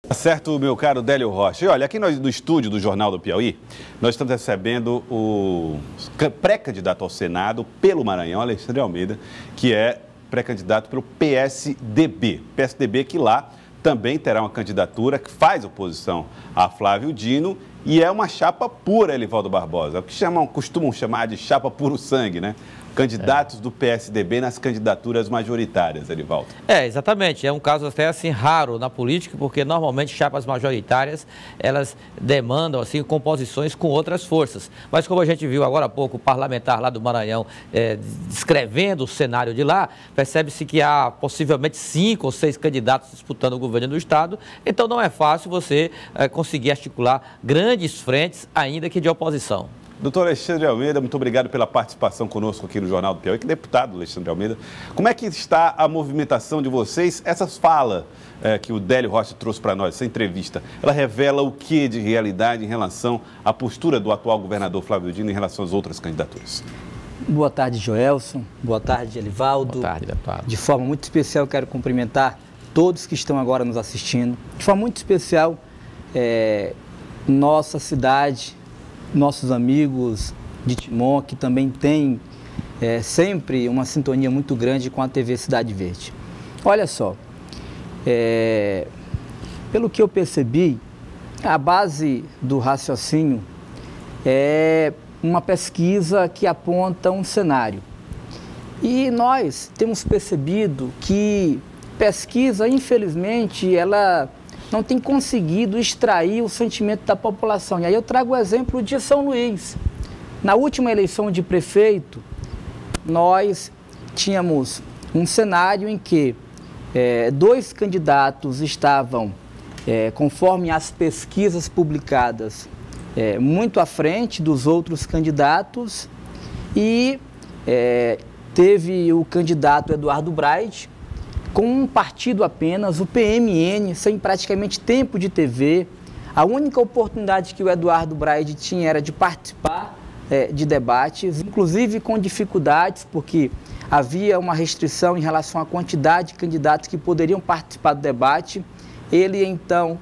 Tá certo, meu caro Délio Rocha. E olha, aqui no estúdio do Jornal do Piauí, nós estamos recebendo o pré-candidato ao Senado pelo Maranhão, Alexandre Almeida, que é pré-candidato pelo PSDB. PSDB que lá também terá uma candidatura que faz oposição a Flávio Dino e é uma chapa pura, Elivaldo Barbosa. O que costumam chamar de chapa puro sangue, né? Candidatos do PSDB nas candidaturas majoritárias, Elivaldo. Exatamente. É um caso até assim raro na política, porque normalmente chapas majoritárias, elas demandam assim composições com outras forças. Mas como a gente viu agora há pouco, o parlamentar lá do Maranhão descrevendo o cenário de lá, percebe-se que há possivelmente 5 ou 6 candidatos disputando o governo do estado, então não é fácil você conseguir articular grandes frentes, ainda que de oposição. Doutor Alexandre Almeida, muito obrigado pela participação conosco aqui no Jornal do Piauí. Que deputado, Alexandre Almeida. Como é que está a movimentação de vocês? Essas falas que o Délio Rocha trouxe para nós, essa entrevista, ela revela o que de realidade em relação à postura do atual governador Flávio Dino em relação às outras candidaturas? Boa tarde, Joelson. Boa tarde, Elivaldo. Boa tarde, deputado. De forma muito especial, eu quero cumprimentar todos que estão agora nos assistindo. De forma muito especial, nossa cidade, nossos amigos de Timon, que também tem sempre uma sintonia muito grande com a TV Cidade Verde. Olha só, pelo que eu percebi, a base do raciocínio é uma pesquisa que aponta um cenário. E nós temos percebido que pesquisa, infelizmente, ela não tem conseguido extrair o sentimento da população. E aí eu trago o exemplo de São Luís. Na última eleição de prefeito, nós tínhamos um cenário em que 2 candidatos estavam, conforme as pesquisas publicadas, muito à frente dos outros candidatos, e teve o candidato Eduardo Braide, com um partido apenas, o PMN, sem praticamente tempo de TV. A única oportunidade que o Eduardo Braide tinha era de participar de debates, inclusive com dificuldades, porque havia uma restrição em relação à quantidade de candidatos que poderiam participar do debate. Ele, então,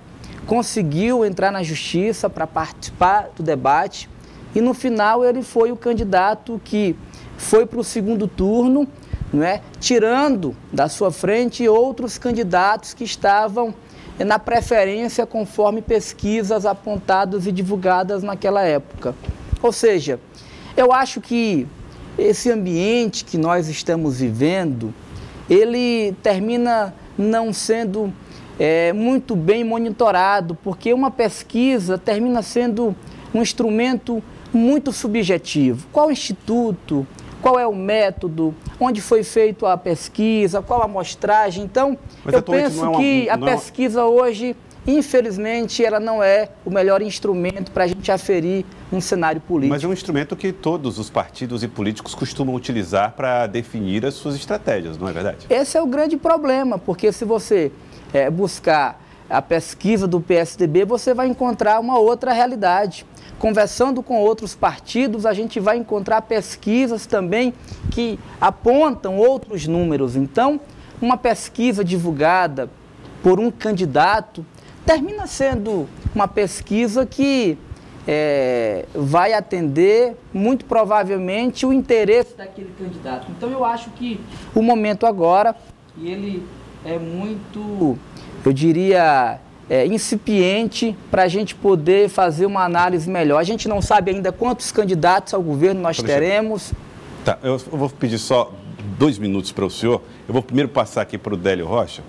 conseguiu entrar na justiça para participar do debate e, no final, ele foi o candidato que foi para o segundo turno, tirando da sua frente outros candidatos que estavam na preferência conforme pesquisas apontadas e divulgadas naquela época. Ou seja, eu acho que esse ambiente que nós estamos vivendo, ele termina não sendo muito bem monitorado, porque uma pesquisa termina sendo um instrumento muito subjetivo. Qual instituto? Qual é o método, onde foi feita a pesquisa, qual a amostragem. Então, eu penso que a pesquisa hoje, infelizmente, ela não é o melhor instrumento para a gente aferir um cenário político. Mas é um instrumento que todos os partidos e políticos costumam utilizar para definir as suas estratégias, não é verdade? Esse é o grande problema, porque se você buscar a pesquisa do PSDB, você vai encontrar uma outra realidade. Conversando com outros partidos, a gente vai encontrar pesquisas também que apontam outros números. Então, uma pesquisa divulgada por um candidato termina sendo uma pesquisa que vai atender, muito provavelmente, o interesse daquele candidato. Então, eu acho que o momento agora, ele é muito, eu diria, incipiente para a gente poder fazer uma análise melhor. A gente não sabe ainda quantos candidatos ao governo nós teremos. Tá, eu vou pedir só 2 minutos para o senhor. Eu vou primeiro passar aqui para o Délio Rocha,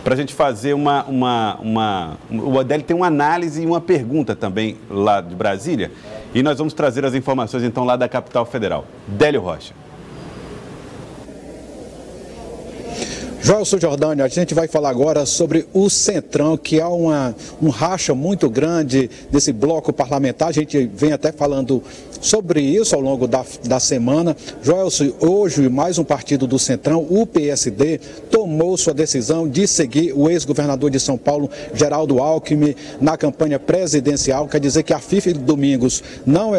para a gente fazer o Délio tem uma análise e uma pergunta também lá de Brasília, e nós vamos trazer as informações então lá da capital federal. Délio Rocha. Joelson Jordânia, a gente vai falar agora sobre o Centrão, que há um racha muito grande desse bloco parlamentar. A gente vem até falando sobre isso ao longo da semana. Joelson, hoje mais um partido do Centrão, o PSD, tomou sua decisão de seguir o ex-governador de São Paulo, Geraldo Alckmin, na campanha presidencial. Quer dizer que a Fife Domingos não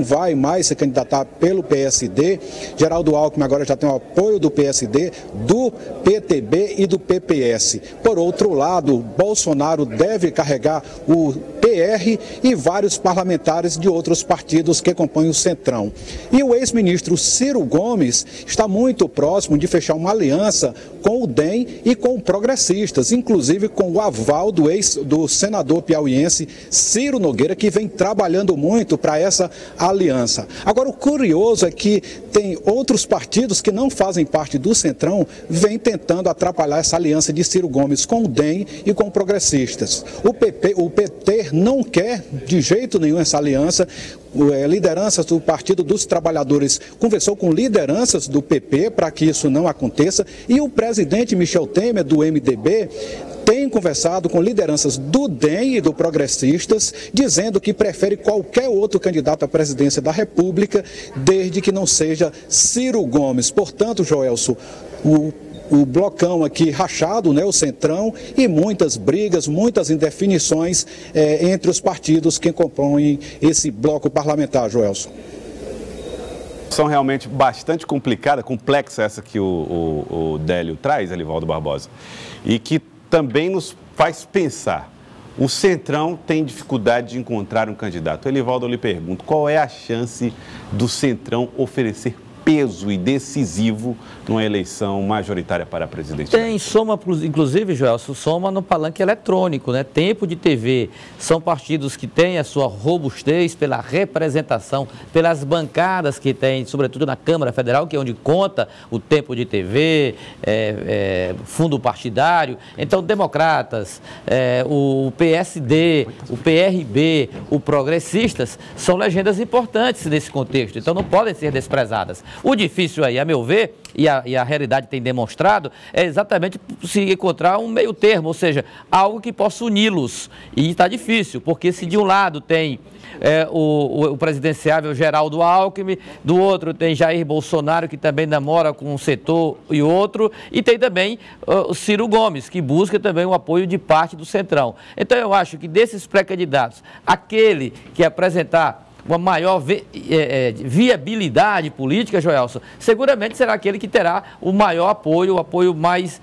vai mais se candidatar pelo PSD. Geraldo Alckmin agora já tem o apoio do PSD, do PTB e do PPS. Por outro lado, Bolsonaro deve carregar o PR e vários parlamentares de outros partidos que compõem o Centrão. E o ex-ministro Ciro Gomes está muito próximo de fechar uma aliança com o DEM e com progressistas, inclusive com o aval do senador piauiense Ciro Nogueira, que vem trabalhando muito para essa aliança. Agora, o curioso é que tem outros partidos que não fazem parte do Centrão, vêm tentando atrapalhar essa aliança de Ciro Gomes com o DEM e com progressistas. O PT não quer de jeito nenhum essa aliança. Lideranças do Partido dos Trabalhadores conversou com lideranças do PP para que isso não aconteça, e o presidente Michel Temer, do MDB, tem conversado com lideranças do DEM e do Progressistas, dizendo que prefere qualquer outro candidato à presidência da República, desde que não seja Ciro Gomes. Portanto, Joelson, o blocão aqui rachado, né, o Centrão, e muitas brigas, muitas indefinições entre os partidos que compõem esse bloco parlamentar, Joelson. São realmente bastante complexa essa que o Délio traz, Elivaldo Barbosa, e que também nos faz pensar. O Centrão tem dificuldade de encontrar um candidato. Elivaldo, eu lhe pergunto, qual é a chance do Centrão oferecer peso e decisivo numa eleição majoritária para a presidência? Tem soma, inclusive, Joelson, soma no palanque eletrônico, né? Tempo de TV. São partidos que têm a sua robustez pela representação, pelas bancadas que tem, sobretudo na Câmara Federal, que é onde conta o tempo de TV, fundo partidário. Então, democratas, o PSD, o PRB, o Progressistas, são legendas importantes nesse contexto. Então, não podem ser desprezadas. O difícil aí, a meu ver, e a realidade tem demonstrado, é exatamente se encontrar um meio termo, ou seja, algo que possa uni-los. E está difícil, porque se de um lado tem o presidenciável Geraldo Alckmin, do outro tem Jair Bolsonaro, que também namora com um setor e outro, e tem também o Ciro Gomes, que busca também o apoio de parte do Centrão. Então eu acho que desses pré-candidatos, aquele que apresentar uma maior viabilidade política, Joelson, seguramente será aquele que terá o maior apoio, o apoio mais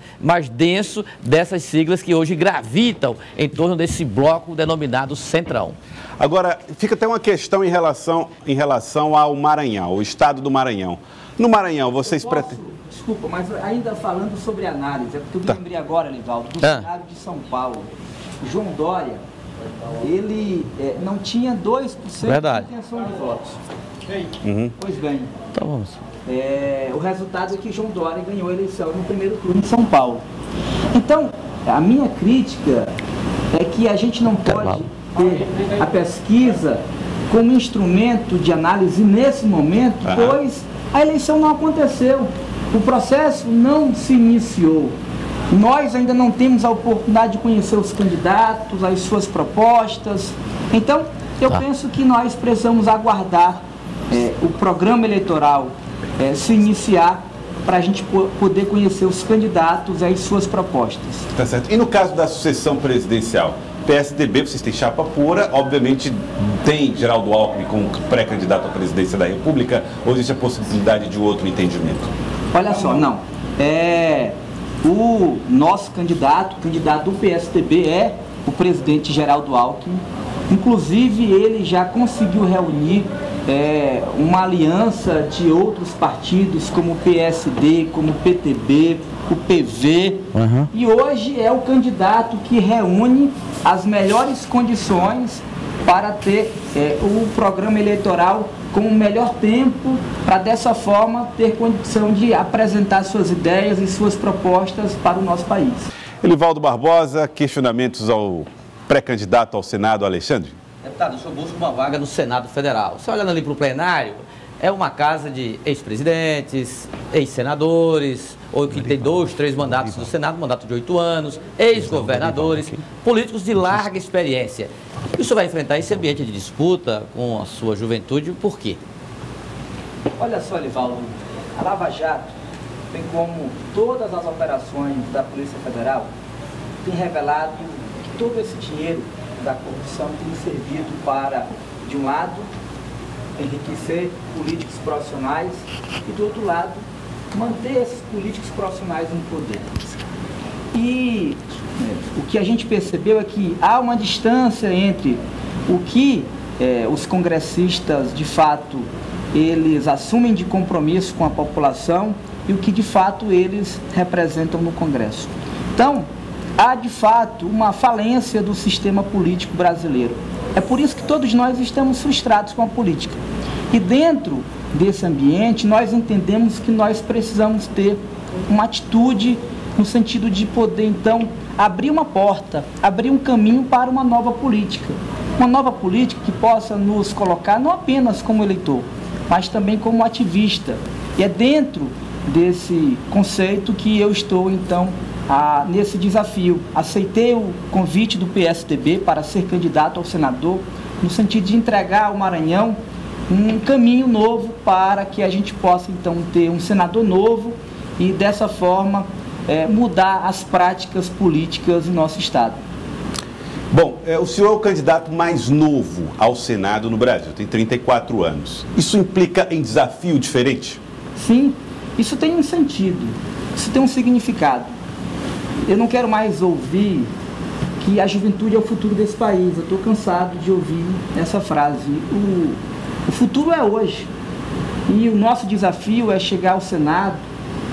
denso dessas siglas que hoje gravitam em torno desse bloco denominado Centrão. Agora, fica até uma questão em relação ao Maranhão, o estado do Maranhão. No Maranhão, vocês pretendem... Desculpa, mas ainda falando sobre análise, é porque eu lembrei agora, Elivaldo, do cenário de São Paulo. João Dória, ele não tinha 2% Verdade. de intenção de votos. Uhum. Pois bem, Então vamos. O resultado é que João Dória ganhou a eleição no primeiro turno em São Paulo. Então, a minha crítica é que a gente não pode ter a pesquisa como instrumento de análise nesse momento, pois a eleição não aconteceu, o processo não se iniciou. Nós ainda não temos a oportunidade de conhecer os candidatos, as suas propostas. Então, eu penso que nós precisamos aguardar o programa eleitoral se iniciar para a gente poder conhecer os candidatos e as suas propostas. Tá certo. E no caso da sucessão presidencial, PSDB, vocês têm chapa pura, obviamente tem Geraldo Alckmin como pré-candidato à presidência da República, ou existe a possibilidade de outro entendimento? Olha só, não. O nosso candidato, o candidato do PSDB é o presidente Geraldo Alckmin. Inclusive, ele já conseguiu reunir uma aliança de outros partidos, como o PSD, como o PTB, o PV. E hoje é o candidato que reúne as melhores condições para ter o programa eleitoral com o melhor tempo, para dessa forma ter condição de apresentar suas ideias e suas propostas para o nosso país. Elivaldo Barbosa, questionamentos ao pré-candidato ao Senado, Alexandre? Deputado, o senhor busca uma vaga no Senado Federal. Você olhando ali para o plenário, é uma casa de ex-presidentes, ex-senadores, ou que tem 2, 3 mandatos no Senado, mandato de 8 anos, ex-governadores, políticos de larga experiência. E o senhor vai enfrentar esse ambiente de disputa com a sua juventude, por quê? Olha só, Livaldo, a Lava Jato, bem como todas as operações da Polícia Federal, tem revelado que todo esse dinheiro da corrupção tem servido para, de um lado, enriquecer políticos profissionais e, do outro lado, manter esses políticos profissionais no poder. E o que a gente percebeu é que há uma distância entre o que os congressistas, de fato, eles assumem de compromisso com a população e o que, de fato, eles representam no Congresso. Então, há, de fato, uma falência do sistema político brasileiro. É por isso que todos nós estamos frustrados com a política. E dentro desse ambiente, nós entendemos que nós precisamos ter uma atitude no sentido de poder, então, abrir uma porta, abrir um caminho para uma nova política. Uma nova política que possa nos colocar não apenas como eleitor, mas também como ativista. E é dentro desse conceito que eu estou, então, nesse desafio. Aceitei o convite do PSDB para ser candidato ao senador, no sentido de entregar ao Maranhão um caminho novo para que a gente possa, então, ter um senador novo e, dessa forma, mudar as práticas políticas em nosso estado. Bom, o senhor é o candidato mais novo ao Senado no Brasil, tem 34 anos. Isso implica em desafio diferente? Sim, isso tem um sentido, isso tem um significado. Eu não quero mais ouvir que a juventude é o futuro desse país. Eu estou cansado de ouvir essa frase. O futuro é hoje. E o nosso desafio é chegar ao Senado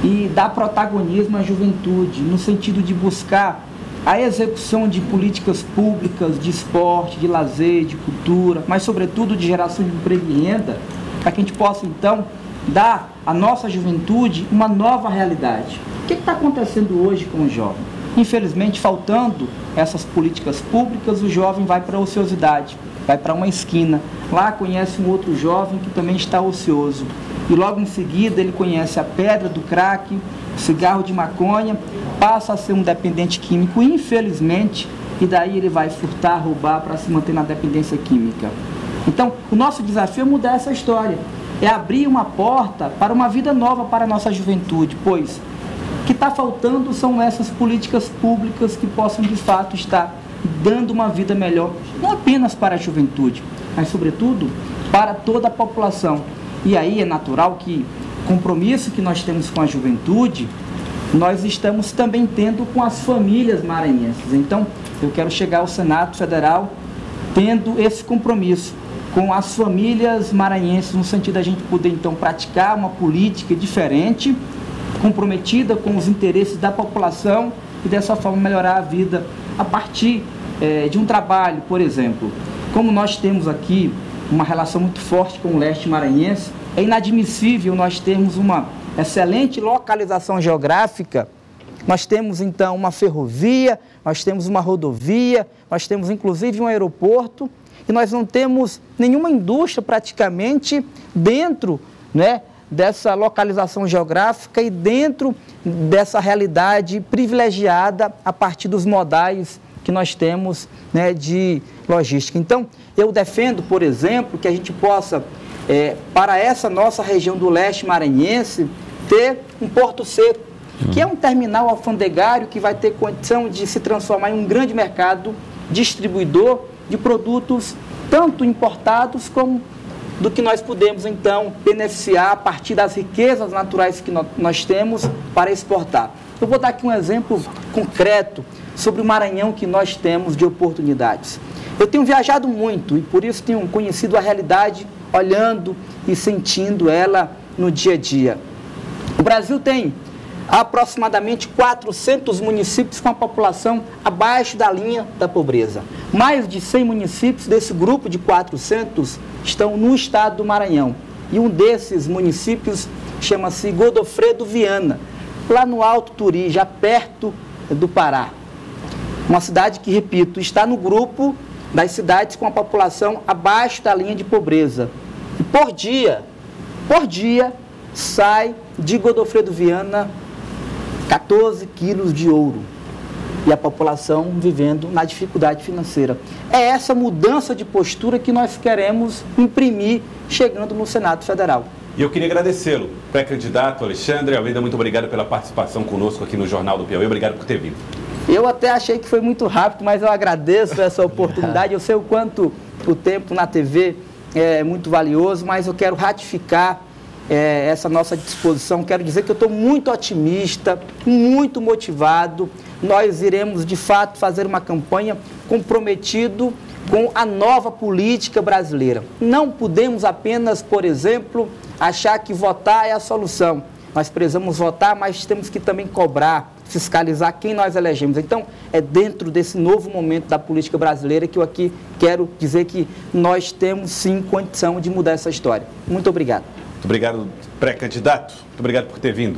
e dar protagonismo à juventude, no sentido de buscar a execução de políticas públicas, de esporte, de lazer, de cultura, mas sobretudo de geração de emprego e renda, para que a gente possa então dar à nossa juventude uma nova realidade. O que está acontecendo hoje com o jovem? Infelizmente, faltando essas políticas públicas, o jovem vai para a ociosidade, vai para uma esquina, lá conhece um outro jovem que também está ocioso, e logo em seguida ele conhece a pedra do crack, o cigarro de maconha, passa a ser um dependente químico, infelizmente, e daí ele vai furtar, roubar para se manter na dependência química. Então, o nosso desafio é mudar essa história, é abrir uma porta para uma vida nova para a nossa juventude, pois o que está faltando são essas políticas públicas que possam, de fato, estar dando uma vida melhor, não apenas para a juventude, mas, sobretudo, para toda a população. E aí é natural que o compromisso que nós temos com a juventude, nós estamos também tendo com as famílias maranhenses. Então, eu quero chegar ao Senado Federal tendo esse compromisso com as famílias maranhenses, no sentido da gente poder, então, praticar uma política diferente, comprometida com os interesses da população e, dessa forma, melhorar a vida a partir de um trabalho, por exemplo. Como nós temos aqui uma relação muito forte com o leste maranhense, é inadmissível nós termos uma excelente localização geográfica. Nós temos, então, uma ferrovia, nós temos uma rodovia, nós temos, inclusive, um aeroporto, e nós não temos nenhuma indústria, praticamente, dentro, né, dessa localização geográfica e dentro dessa realidade privilegiada a partir dos modais que nós temos, né, de logística. Então, eu defendo, por exemplo, que a gente possa, para essa nossa região do leste maranhense, ter um porto seco, que é um terminal alfandegário que vai ter condição de se transformar em um grande mercado distribuidor de produtos, tanto importados como do que nós podemos, então, beneficiar a partir das riquezas naturais que nós temos para exportar. Eu vou dar aqui um exemplo concreto sobre o Maranhão que nós temos de oportunidades. Eu tenho viajado muito e, por isso, tenho conhecido a realidade, olhando e sentindo ela no dia a dia. O Brasil tem aproximadamente 400 municípios com a população abaixo da linha da pobreza. Mais de 100 municípios desse grupo de 400 estão no estado do Maranhão. E um desses municípios chama-se Godofredo Viana, lá no Alto Turi, já perto do Pará. Uma cidade que, repito, está no grupo das cidades com a população abaixo da linha de pobreza. E por dia, sai de Godofredo Viana 14 quilos de ouro. E a população vivendo na dificuldade financeira. É essa mudança de postura que nós queremos imprimir chegando no Senado Federal. E eu queria agradecê-lo, pré-candidato Alexandre Almeida, muito obrigado pela participação conosco aqui no Jornal do Piauí, obrigado por ter vindo. Eu até achei que foi muito rápido, mas eu agradeço essa oportunidade, eu sei o quanto o tempo na TV é muito valioso, mas eu quero ratificar essa nossa disposição, quero dizer que eu estou muito otimista, muito motivado. Nós iremos, de fato, fazer uma campanha comprometido com a nova política brasileira. Não podemos apenas, por exemplo, achar que votar é a solução. Nós precisamos votar, mas temos que também cobrar, fiscalizar quem nós elegemos. Então, é dentro desse novo momento da política brasileira que eu aqui quero dizer que nós temos, sim, condição de mudar essa história. Muito obrigado. Muito obrigado, pré-candidato. Muito obrigado por ter vindo.